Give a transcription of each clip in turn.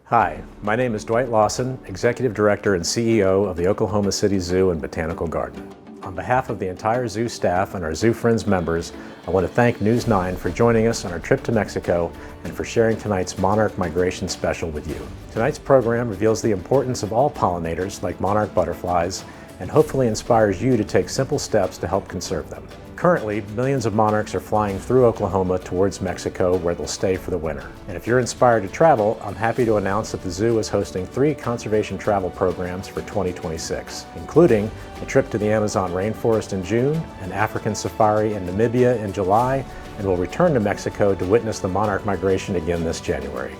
Hi, my name is Dwight Lawson, Executive Director and CEO of the Oklahoma City Zoo and Botanical Garden. On behalf of the entire zoo staff and our Zoo Friends members, I want to thank News 9 for joining us on our trip to Mexico and for sharing tonight's Monarch Migration Special with you. Tonight's program reveals the importance of all pollinators like monarch butterflies and hopefully inspires you to take simple steps to help conserve them. Currently, millions of monarchs are flying through Oklahoma towards Mexico where they'll stay for the winter. And if you're inspired to travel, I'm happy to announce that the zoo is hosting 3 conservation travel programs for 2026, including a trip to the Amazon rainforest in June, an African safari in Namibia in July, and we'll return to Mexico to witness the monarch migration again this January.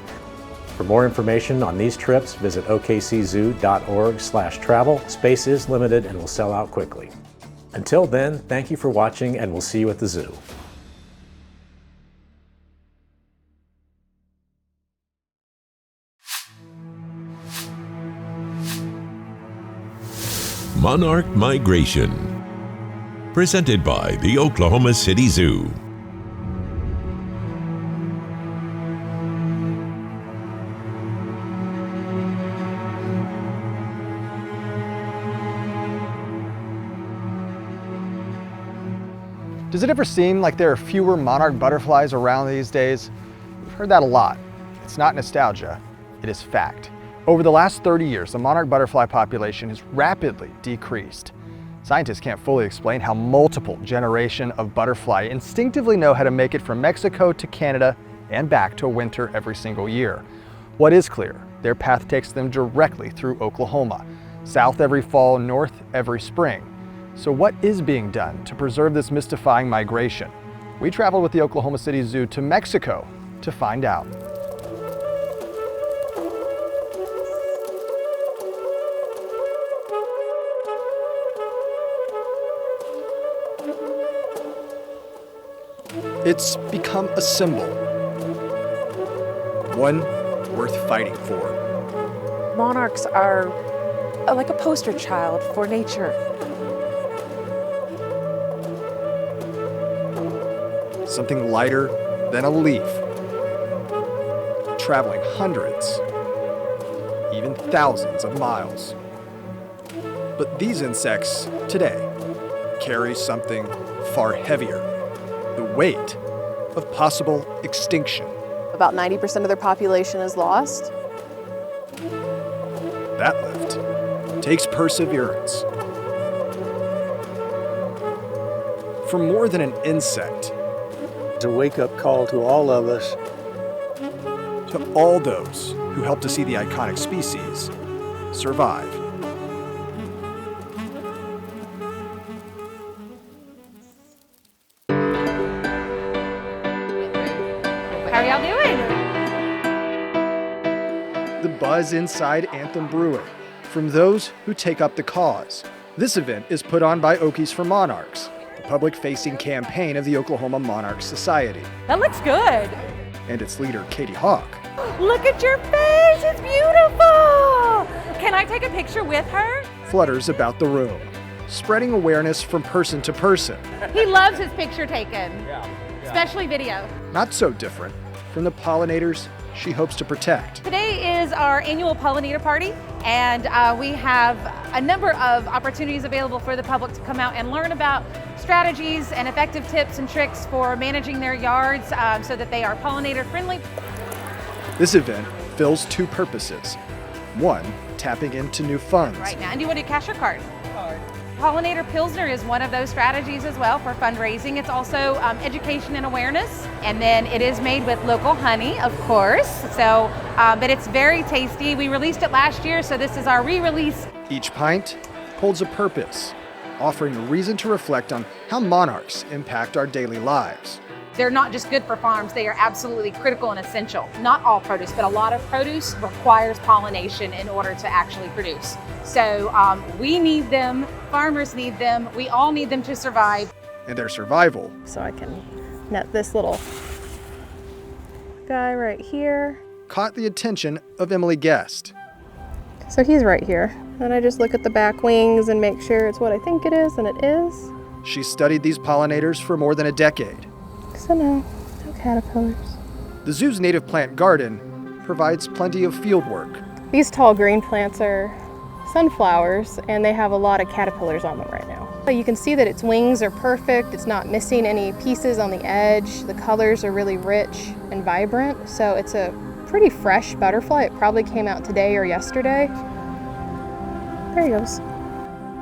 For more information on these trips, visit okczoo.org/travel. Space is limited and will sell out quickly. Until then, thank you for watching and we'll see you at the zoo. Monarch Migration, presented by the Oklahoma City Zoo. Does it ever seem like there are fewer monarch butterflies around these days? We've heard that a lot. It's not nostalgia, it is fact. Over the last 30 years, the monarch butterfly population has rapidly decreased. Scientists can't fully explain how multiple generations of butterfly instinctively know how to make it from Mexico to Canada and back to winter every single year. What is clear, their path takes them directly through Oklahoma, south every fall, north every spring. So what is being done to preserve this mystifying migration? We traveled with the Oklahoma City Zoo to Mexico to find out. It's become a symbol, one worth fighting for. Monarchs are like a poster child for nature. Something lighter than a leaf, traveling hundreds, even thousands of miles. But these insects today carry something far heavier, the weight of possible extinction. About 90% of their population is lost. That lift takes perseverance. For more than an insect, It's a wake-up call to all of us. to all those who help to see the iconic species survive. How are y'all doing? The buzz inside Anthem Brewing from those who take up the cause. This event is put on by Okies for Monarchs, the public-facing campaign of the Oklahoma Monarch Society, That looks good. and its leader, Katie Hawk. Look at your face, it's beautiful. Can I take a picture with her? Flutters about the room, spreading awareness from person to person. He loves his picture taken, especially video. Not so different from the pollinators she hopes to protect. Today is our annual pollinator party, and we have a number of opportunities available for the public to come out and learn about strategies and effective tips and tricks for managing their yards so that they are pollinator friendly. This event fills 2 purposes. One, tapping into new funds. Right now, and do you want to cash your card? Pollinator Pilsner is one of those strategies as well for fundraising. It's also education and awareness. And then it is made with local honey, of course. So, but it's very tasty. We released it last year, so this is our re-release. Each pint holds a purpose, offering a reason to reflect on how monarchs impact our daily lives. They're not just good for farms, they are absolutely critical and essential. Not all produce, but a lot of produce requires pollination in order to actually produce. So we need them, farmers need them, we all need them to survive. And their survival So I can net this little guy right here. caught the attention of Emily Guest. So he's right here. Then I just look at the back wings and make sure it's what I think it is, and it is. She studied these pollinators for more than a decade. So no caterpillars. The zoo's native plant garden provides plenty of field work. These tall green plants are sunflowers, and they have a lot of caterpillars on them right now. You can see that its wings are perfect. It's not missing any pieces on the edge. The colors are really rich and vibrant, so it's a pretty fresh butterfly. It probably came out today or yesterday. There he goes.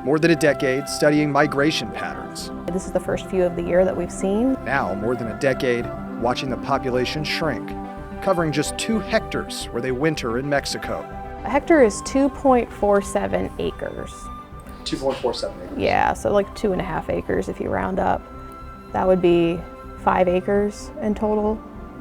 More than a decade studying migration patterns. This is the first few of the year that we've seen. Now, more than a decade watching the population shrink, covering just 2 hectares where they winter in Mexico. A hectare is 2.47 acres. 2.47 acres. Yeah, so like 2.5 acres if you round up. That would be 5 acres in total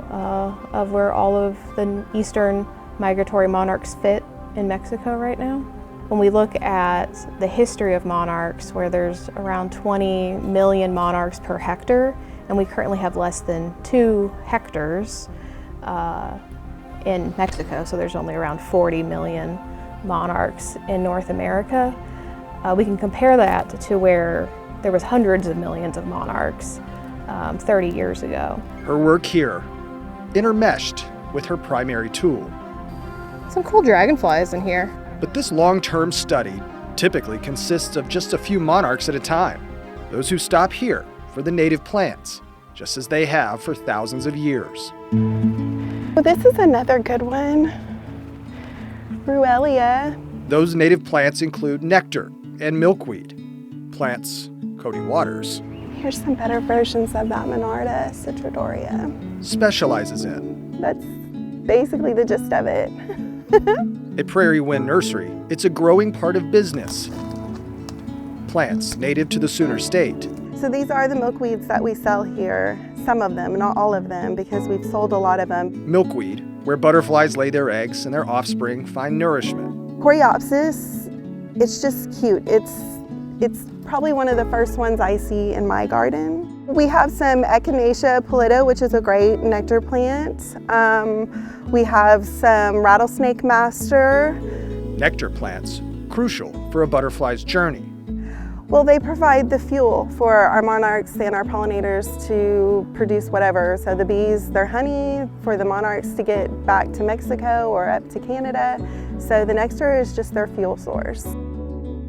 of where all of the eastern migratory monarchs fit in Mexico right now. When we look at the history of monarchs, where there's around 20 million monarchs per hectare, and we currently have less than 2 hectares in Mexico, so there's only around 40 million monarchs in North America. We can compare that to where there was hundreds of millions of monarchs 30 years ago. Her work here, intermeshed with her primary tool. Some cool dragonflies in here. But this long-term study typically consists of just a few monarchs at a time. Those who stop here for the native plants, just as they have for thousands of years. Well, this is another good one. Ruellia. Those native plants include nectar and milkweed. Plants Cody Waters Here's some better versions of that Monarda citridoria. specializes in. That's basically the gist of it. At Prairie Wind Nursery, it's a growing part of business. Plants native to the Sooner State. So these are the milkweeds that we sell here. Some of them, not all of them, because we've sold a lot of them. Milkweed, where butterflies lay their eggs and their offspring find nourishment. Coreopsis, it's just cute. It's probably one of the first ones I see in my garden. We have some Echinacea pallida, which is a great nectar plant. We have some rattlesnake master. Nectar plants, crucial for a butterfly's journey. Well, they provide the fuel for our monarchs and our pollinators to produce whatever. So the bees, their honey for the monarchs to get back to Mexico or up to Canada. So the nectar is just their fuel source.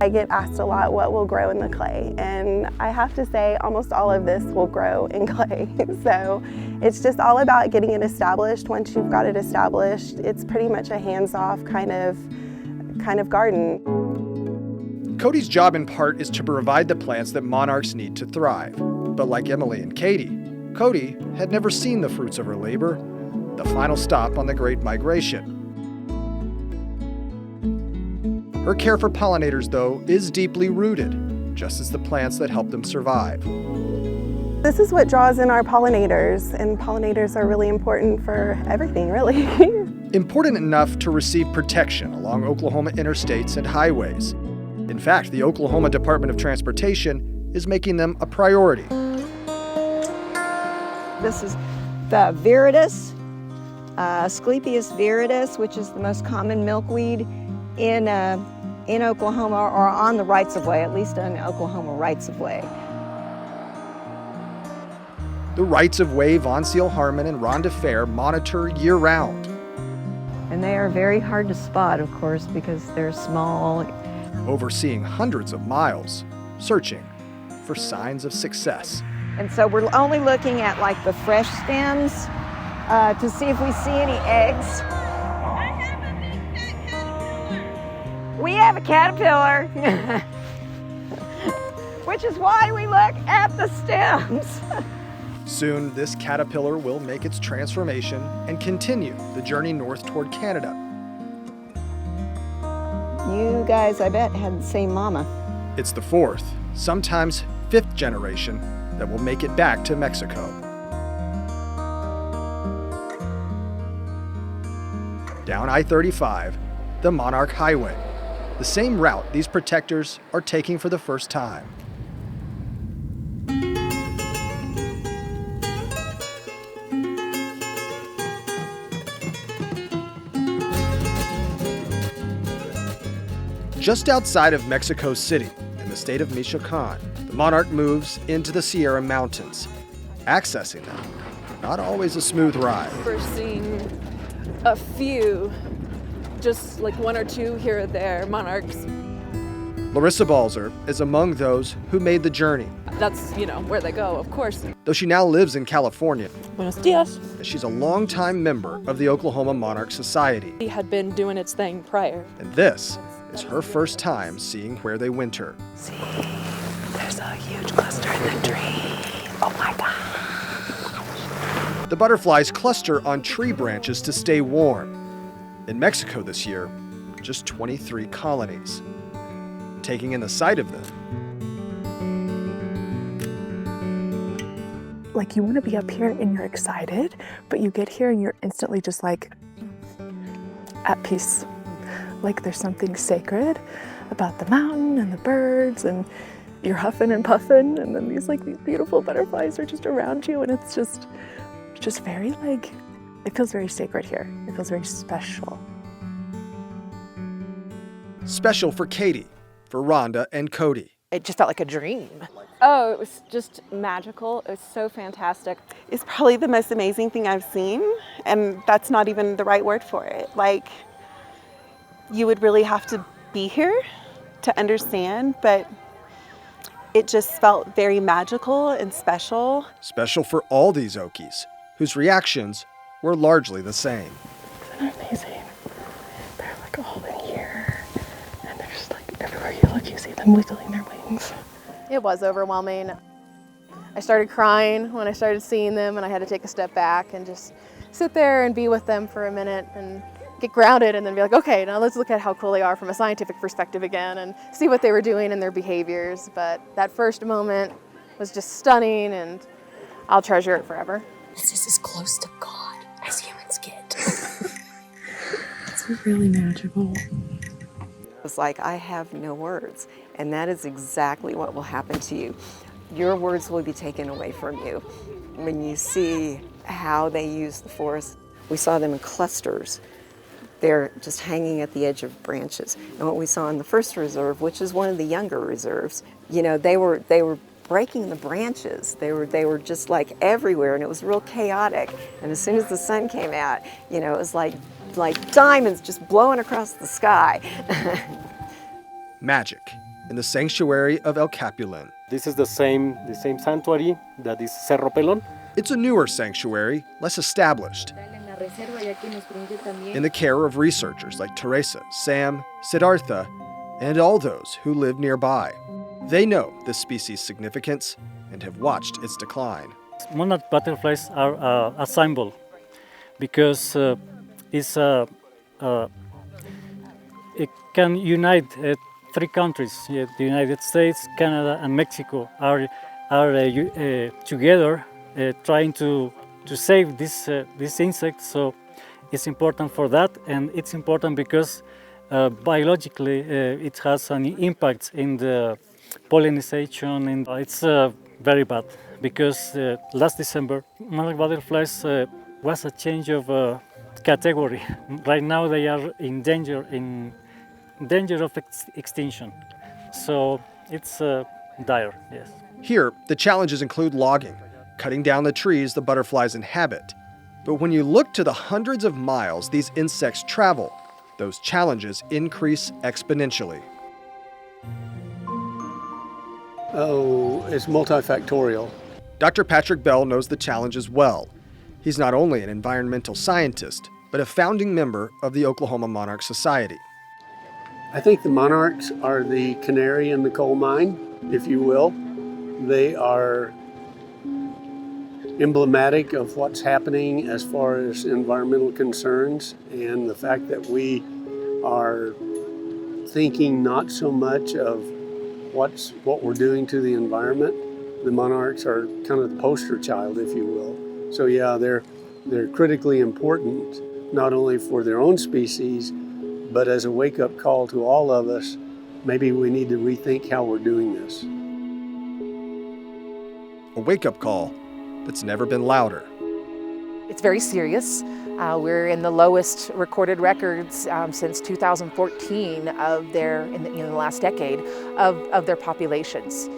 I get asked a lot what will grow in the clay, and I have to say almost all of this will grow in clay. So it's just all about getting it established. Once you've got it established, it's pretty much a hands-off kind of garden. Cody's job in part is to provide the plants that monarchs need to thrive. But like Emily and Katie, Cody had never seen the fruits of her labor, the final stop on the Great Migration. Her care for pollinators, though, is deeply rooted, just as the plants that help them survive. This is what draws in our pollinators, and pollinators are really important for everything, really. Important enough to receive protection along Oklahoma interstates and highways. In fact, the Oklahoma Department of Transportation is making them a priority. This is the viridis, Asclepias viridis, which is the most common milkweed in Oklahoma, or on the rights-of-way, at least on Oklahoma rights-of-way. The rights-of-way Von Seal Harmon and Rhonda Fair monitor year-round. And they are very hard to spot, of course, because they're small. Overseeing hundreds of miles, searching for signs of success. And so we're only looking at like the fresh stems to see if we see any eggs. We have a caterpillar, which is why we look at the stems. Soon, this caterpillar will make its transformation and continue the journey north toward Canada. You guys, I bet, had the same mama. It's the 4th, sometimes 5th generation that will make it back to Mexico. Down I-35, the Monarch Highway, the same route these protectors are taking for the first time. Just outside of Mexico City, in the state of Michoacan, the Monarch moves into the Sierra Mountains. Accessing them, not always a smooth ride. We're seeing a few, just like one or two here or there, monarchs. Larissa Balzer is among those who made the journey. That's, where they go, of course. Though she now lives in California, Buenos dias. she's a longtime member of the Oklahoma Monarch Society. It had been doing its thing prior. And this is her first time seeing where they winter. See, there's a huge cluster in the tree. Oh my God. The butterflies cluster on tree branches to stay warm. In Mexico this year, just 23 colonies. Taking in the sight of them, Like, you want to be up here and you're excited, but you get here and you're instantly just like at peace. Like, there's something sacred about the mountain and the birds, and you're huffing and puffing, and then these beautiful butterflies are just around you, and it's just very it feels very sacred here. It feels very special. Special for Katie, for Rhonda and Cody. It just felt like a dream. Oh, it was just magical. It was so fantastic. It's probably the most amazing thing I've seen, and that's not even the right word for it. You would really have to be here to understand, but it just felt very magical and special. Special for all these Okies, whose reactions were largely the same. Isn't it amazing? They're all in here, and they're just everywhere you look, you see them wiggling their wings. It was overwhelming. I started crying when I started seeing them, and I had to take a step back and just sit there and be with them for a minute and get grounded, and then be like, okay, now let's look at how cool they are from a scientific perspective again and see what they were doing and their behaviors. But that first moment was just stunning, and I'll treasure it forever. This is as close to God as humans get. It's really magical. It was like, I have no words, and that is exactly what will happen to you. Your words will be taken away from you when you see how they use the forest. We saw them in clusters. They're just hanging at the edge of branches. And what we saw in the first reserve, which is one of the younger reserves, they were breaking the branches. They were just everywhere, and it was real chaotic. And as soon as the sun came out, it was like diamonds just blowing across the sky. Magic in the sanctuary of El Capullin. This is the same sanctuary that is Cerro Pelon. It's a newer sanctuary, less established, in the care of researchers like Teresa, Sam, Siddhartha, and all those who live nearby. They know this species' significance and have watched its decline. Monarch butterflies are a symbol because it can unite three countries. The United States, Canada, and Mexico are together trying to save this insect. So it's important for that, and it's important because biologically it has an impact in the pollination, and it's very bad because last December monarch butterflies was a change of category. Right now they are in danger of extinction. So it's dire, yes. Here, the challenges include logging, cutting down the trees the butterflies inhabit. But when you look to the hundreds of miles these insects travel, those challenges increase exponentially. Oh, it's multifactorial. Dr. Patrick Bell knows the challenges well. He's not only an environmental scientist, but a founding member of the Oklahoma Monarch Society. I think the monarchs are the canary in the coal mine, if you will. They are emblematic of what's happening as far as environmental concerns, and the fact that we are thinking not so much of what we're doing to the environment. The monarchs are kind of the poster child, if you will. So yeah, they're critically important, not only for their own species, but as a wake-up call to all of us. Maybe we need to rethink how we're doing this. A wake-up call that's never been louder. It's very serious. We're in the lowest recorded records since 2014 of in the last decade of their populations.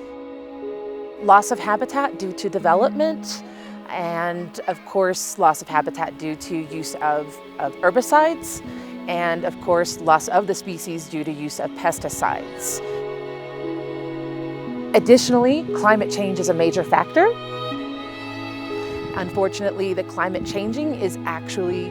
Loss of habitat due to development and of course loss of habitat due to use of herbicides, and of course loss of the species due to use of pesticides. Additionally, climate change is a major factor. Unfortunately, the climate changing is actually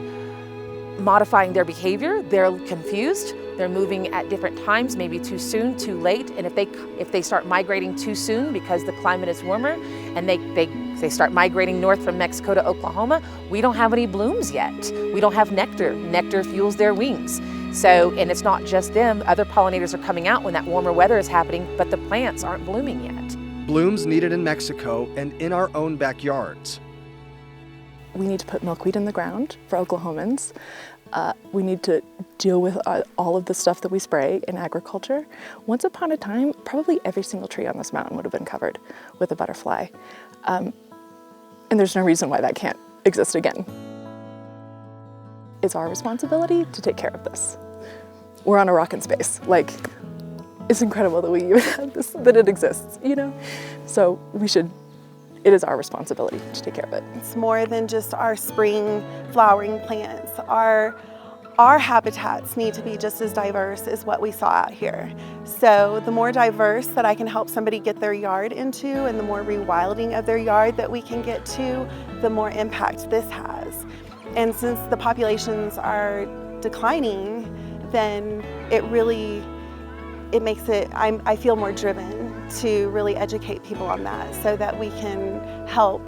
modifying their behavior. They're confused. They're moving at different times, maybe too soon, too late. And if they start migrating too soon because the climate is warmer, and they start migrating north from Mexico to Oklahoma, we don't have any blooms yet. We don't have nectar. Nectar fuels their wings. So, and it's not just them, other pollinators are coming out when that warmer weather is happening, but the plants aren't blooming yet. Blooms needed in Mexico and in our own backyards. We need to put milkweed in the ground for Oklahomans. We need to deal with all of the stuff that we spray in agriculture. Once upon a time, probably every single tree on this mountain would have been covered with a butterfly. And there's no reason why that can't exist again. It's our responsibility to take care of this. We're on a rock in space. Like, it's incredible that we even have this, that it exists, you know? So it is our responsibility to take care of it. It's more than just our spring flowering plants. Our habitats need to be just as diverse as what we saw out here. So the more diverse that I can help somebody get their yard into, and the more rewilding of their yard that we can get to, the more impact this has. And since the populations are declining, then it makes it, I feel more driven to really educate people on that so that we can help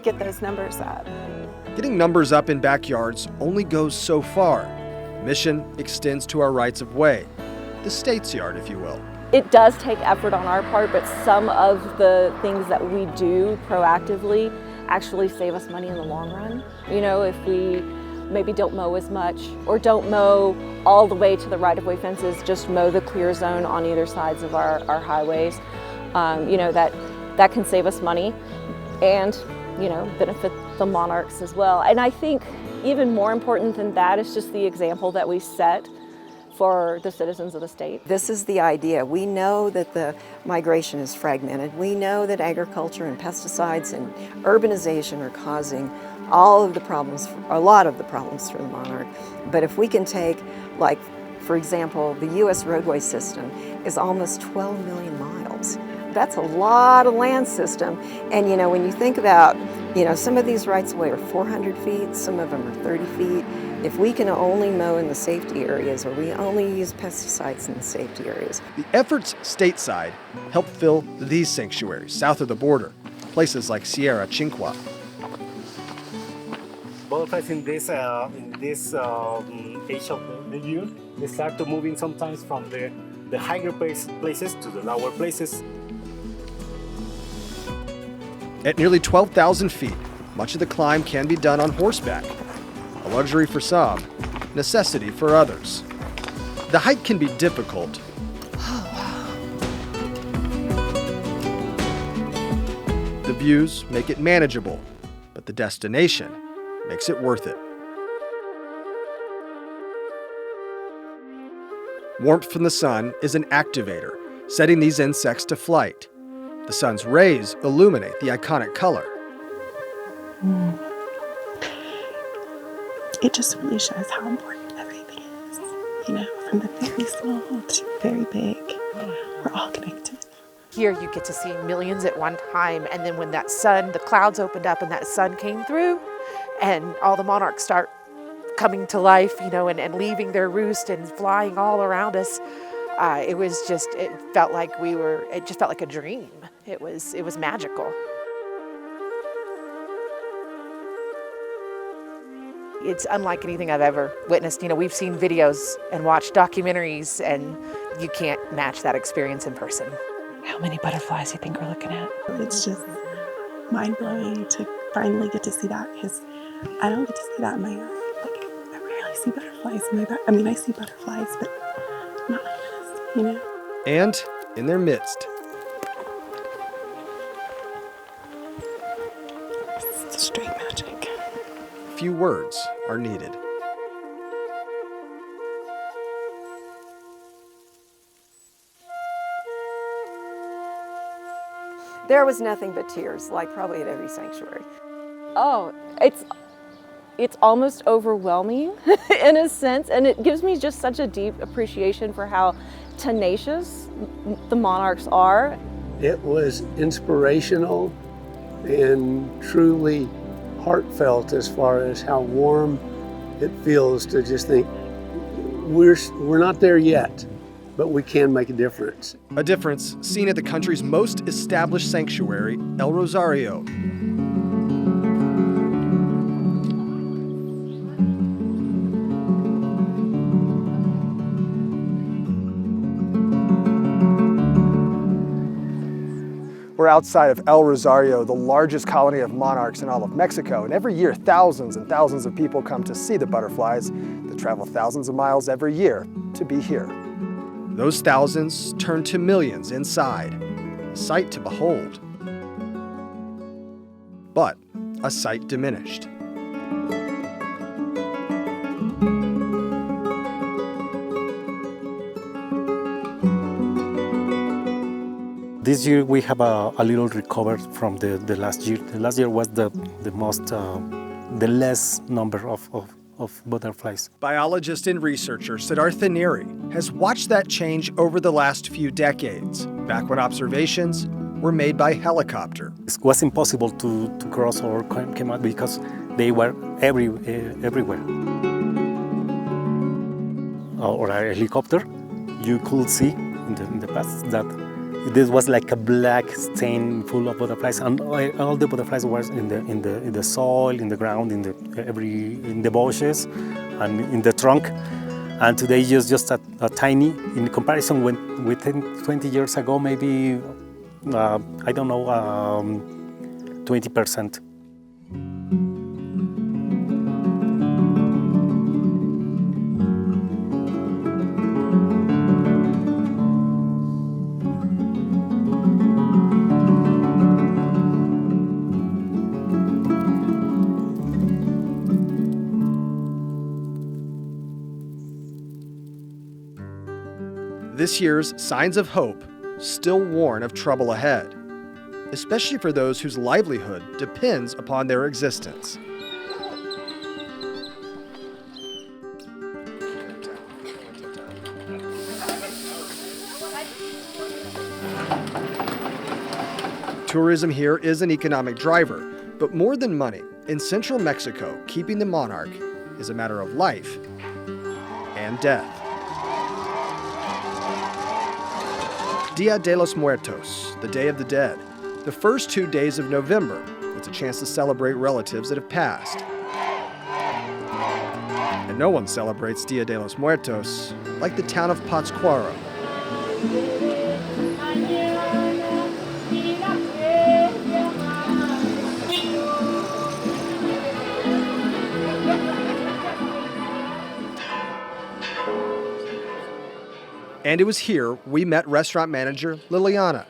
get those numbers up. Getting numbers up in backyards only goes so far. The mission extends to our rights of way, the state's yard, if you will. It does take effort on our part, but some of the things that we do proactively actually save us money in the long run. You know, if we maybe don't mow as much, or don't mow all the way to the right-of-way fences, just mow the clear zone on either sides of our highways, you know, that can save us money and, you know, benefit the monarchs as well. And I think even more important than that is just the example that we set for the citizens of the state. This is the idea. We know that the migration is fragmented. We know that agriculture and pesticides and urbanization are causing all of the problems, a lot of the problems for the monarch. But if we can take, like, for example, the U.S. roadway system is almost 12 million miles. That's a lot of land system. And, you know, when you think about, you know, some of these rights-of-way are 400 feet, some of them are 30 feet. If we can only mow in the safety areas, or we only use pesticides in the safety areas. The efforts stateside help fill these sanctuaries south of the border, places like Sierra Chinqua. Butterflies in this age of the year, they start to moving sometimes from the higher places to the lower places. At nearly 12,000 feet, much of the climb can be done on horseback. A luxury for some, necessity for others. The hike can be difficult. The views make it manageable, but the destination makes it worth it. Warmth from the sun is an activator, setting these insects to flight. The sun's rays illuminate the iconic color. It just really shows how important everything is, you know, from the very small to very big. We're all connected. Here you get to see millions at one time, and then when that sun, the clouds opened up and that sun came through, and all the monarchs start coming to life, you know, and leaving their roost and flying all around us. It felt like it just felt like a dream. It was magical. It's unlike anything I've ever witnessed. You know, we've seen videos and watched documentaries, and you can't match that experience in person. How many butterflies do you think we're looking at? It's just mind-blowing to finally get to see that, because I don't get to see that in my yard. Like, I rarely see butterflies in my back. I mean, I see butterflies, but not like this, you know? And in their midst, it's straight magic. Few words are needed. There was nothing but tears, like probably at every sanctuary. Oh, it's almost overwhelming in a sense, and it gives me just such a deep appreciation for how tenacious the monarchs are. It was inspirational and truly heartfelt as far as how warm it feels to just think we're not there yet, but we can make a difference. A difference seen at the country's most established sanctuary, El Rosario. We're outside of El Rosario, the largest colony of monarchs in all of Mexico, and every year thousands and thousands of people come to see the butterflies that travel thousands of miles every year to be here. Those thousands turn to millions inside, a sight to behold. But a sight diminished. This year we have a little recovered from the last year. The last year was the less number of butterflies. Biologist and researcher Siddharth Neri has watched that change over the last few decades, back when observations were made by helicopter. It was impossible to cross or come out because they were everywhere. Or a helicopter, you could see in the past that this was like a black stain full of butterflies, and all the butterflies were in the soil, in the ground, in the bushes, and in the trunk. And today is just a tiny, in comparison with 20 years ago, maybe I don't know, 20%. This year's Signs of Hope still warn of trouble ahead, especially for those whose livelihood depends upon their existence. Tourism here is an economic driver, but more than money, in central Mexico, keeping the monarch is a matter of life and death. Dia de los Muertos, the Day of the Dead, the first 2 days of November. It's a chance to celebrate relatives that have passed. And no one celebrates Dia de los Muertos like the town of Pátzcuaro. And it was here we met restaurant manager Liliana.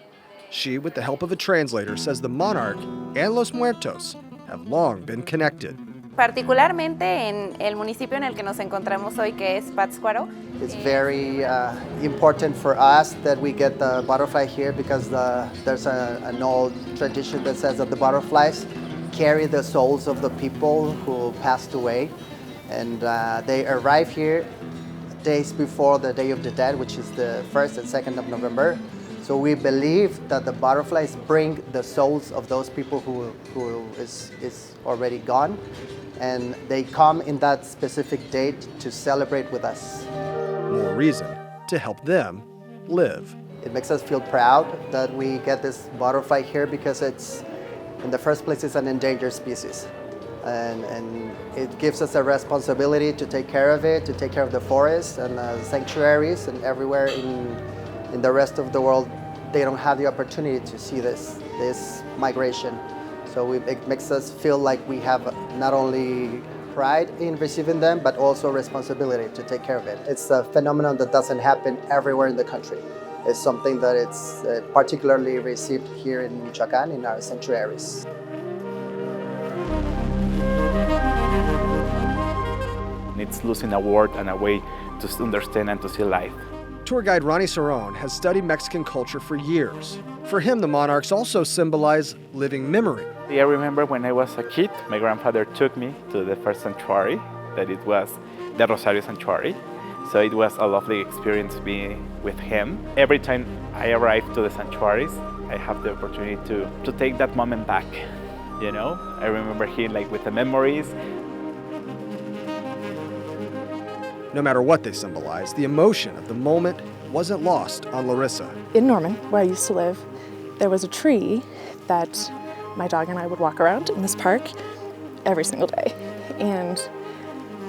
She, with the help of a translator, says the monarch and Los Muertos have long been connected. Particularmente en el municipio en el que nos encontramos hoy, que es Pátzcuaro. It's very important for us that we get the butterfly here because there's an old tradition that says that the butterflies carry the souls of the people who passed away. And they arrive here days before the Day of the Dead, which is the 1st and 2nd of November. So we believe that the butterflies bring the souls of those people who is already gone, and they come in that specific date to celebrate with us. More reason to help them live. It makes us feel proud that we get this butterfly here because it's, in the first place, it's an endangered species. And it gives us a responsibility to take care of it, to take care of the forests and sanctuaries, and everywhere in the rest of the world, they don't have the opportunity to see this migration. So it makes us feel like we have not only pride in receiving them, but also responsibility to take care of it. It's a phenomenon that doesn't happen everywhere in the country. It's something that it's particularly received here in Michoacán in our sanctuaries. It's losing a word and a way to understand and to see life. Tour guide Ronnie Cerrone has studied Mexican culture for years. For him, the monarchs also symbolize living memory. I remember when I was a kid, my grandfather took me to the first sanctuary, that it was the Rosario Sanctuary. So it was a lovely experience being with him. Every time I arrive to the sanctuaries, I have the opportunity to take that moment back. You know, I remember him like with the memories. No matter what they symbolize, the emotion of the moment wasn't lost on Larissa. In Norman, where I used to live, there was a tree that my dog and I would walk around in this park every single day. And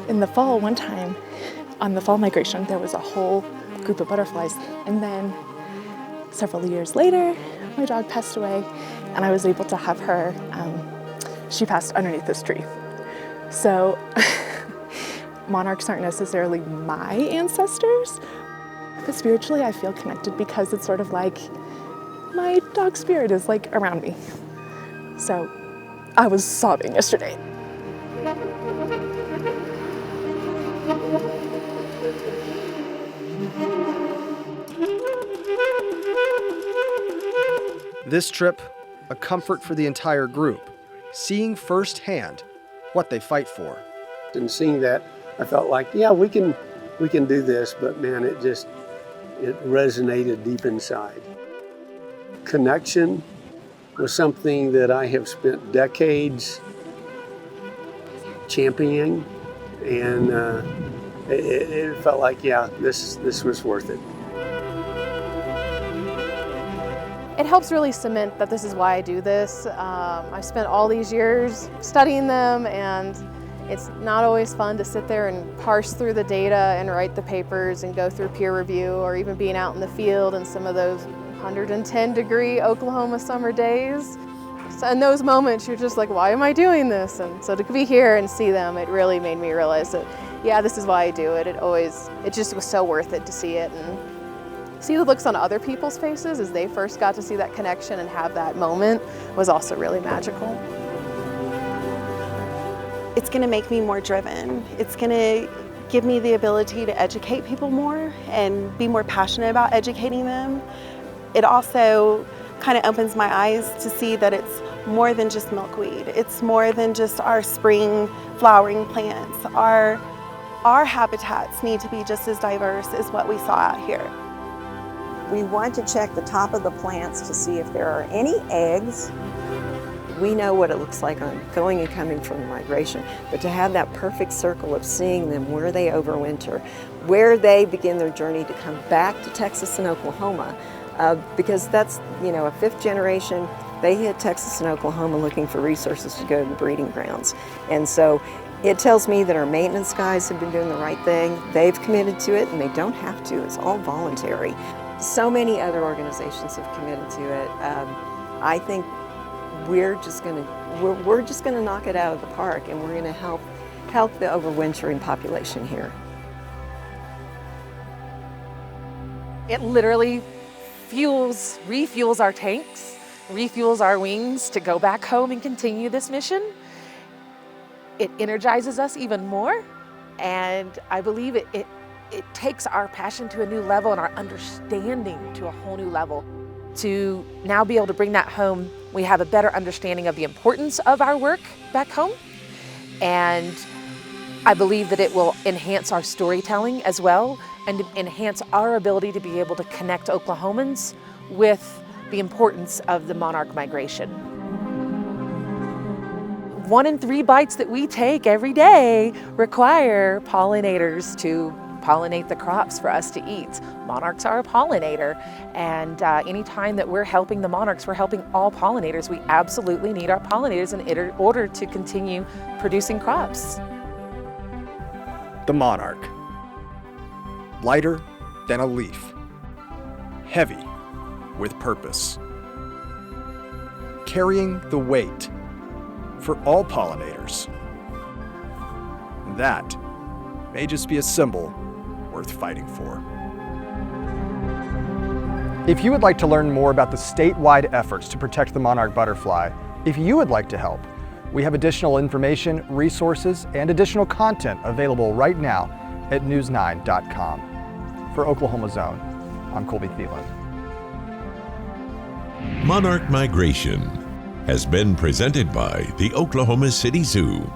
in the fall, one time, on the fall migration, there was a whole group of butterflies. And then several years later, my dog passed away, and I was able to have her, she passed underneath this tree. So monarchs aren't necessarily my ancestors, but spiritually I feel connected because it's sort of like my dog spirit is like around me. So I was sobbing yesterday. This trip, a comfort for the entire group, seeing firsthand what they fight for. And seeing that, I felt like, yeah, we can do this, but man, it resonated deep inside. Connection was something that I have spent decades championing, and it felt like, yeah, this was worth it. It helps really cement that this is why I do this. I've spent all these years studying them, and it's not always fun to sit there and parse through the data and write the papers and go through peer review, or even being out in the field in some of those 110-degree Oklahoma summer days. So in those moments, you're just like, why am I doing this? And so to be here and see them, it really made me realize that, yeah, this is why I do it. It just was so worth it to see it and see the looks on other people's faces as they first got to see that connection and have that moment was also really magical. It's going to make me more driven. It's going to give me the ability to educate people more and be more passionate about educating them. It also kind of opens my eyes to see that it's more than just milkweed. It's more than just our spring flowering plants. Our habitats need to be just as diverse as what we saw out here. We want to check the top of the plants to see if there are any eggs. We know what it looks like on going and coming from the migration, but to have that perfect circle of seeing them where they overwinter, where they begin their journey to come back to Texas and Oklahoma, because that's, you know, a fifth generation, they hit Texas and Oklahoma looking for resources to go to the breeding grounds. And so it tells me that our maintenance guys have been doing the right thing. They've committed to it, and they don't have to. It's all voluntary. So many other organizations have committed to it. I think we're just gonna knock it out of the park, and we're gonna help the overwintering population here. It literally refuels our tanks, refuels our wings to go back home and continue this mission. It energizes us even more, and I believe it takes our passion to a new level and our understanding to a whole new level. To now be able to bring that home, we have a better understanding of the importance of our work back home, and I believe that it will enhance our storytelling as well and enhance our ability to be able to connect Oklahomans with the importance of the monarch migration. 1 in 3 bites that we take every day require pollinators to pollinate the crops for us to eat. Monarchs are a pollinator, and anytime that we're helping the monarchs, we're helping all pollinators. We absolutely need our pollinators in order to continue producing crops. The monarch. Lighter than a leaf. Heavy with purpose. Carrying the weight for all pollinators. That may just be a symbol worth fighting for. If you would like to learn more about the statewide efforts to protect the monarch butterfly, if you would like to help, we have additional information, resources, and additional content available right now at news9.com. For Oklahoma Zone, I'm Colby Thelen. Monarch Migration has been presented by the Oklahoma City Zoo.